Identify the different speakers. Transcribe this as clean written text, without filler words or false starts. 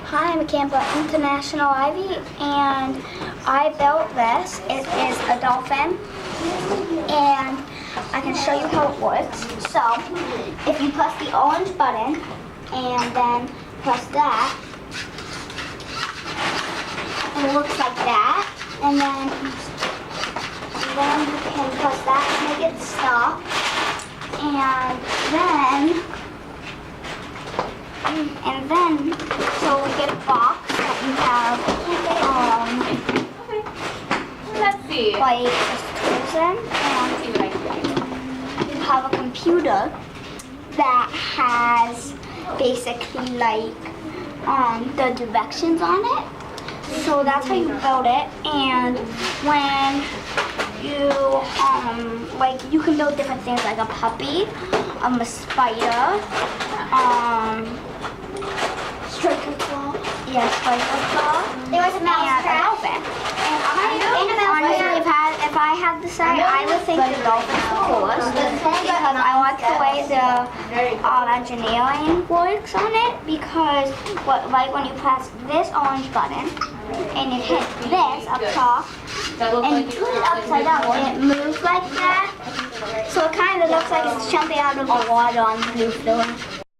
Speaker 1: Hi, I'm Campa International Ivy, and I built this. It is a dolphin, and I can show you how it works. So, if you press the orange button, and then press that, it looks like that, and then you can press that to make it stop, so we get a box that you have,
Speaker 2: let's see.
Speaker 1: like just tools in, and you have a computer that has basically like the directions on it. So that's how you build it, and when you you can build different things like a puppy, a spider, striker claw. Yeah, striker claw.
Speaker 3: There was a mouse
Speaker 1: and
Speaker 3: trap.
Speaker 1: A dolphin. And honestly, if I had to say, I would think the dolphin's the coolest because I like the way the engineering works on it. Because like when you press this orange button and you hit this up top and put it upside down, it moves like that. So it kind of looks like it's jumping out of the water on the blue film.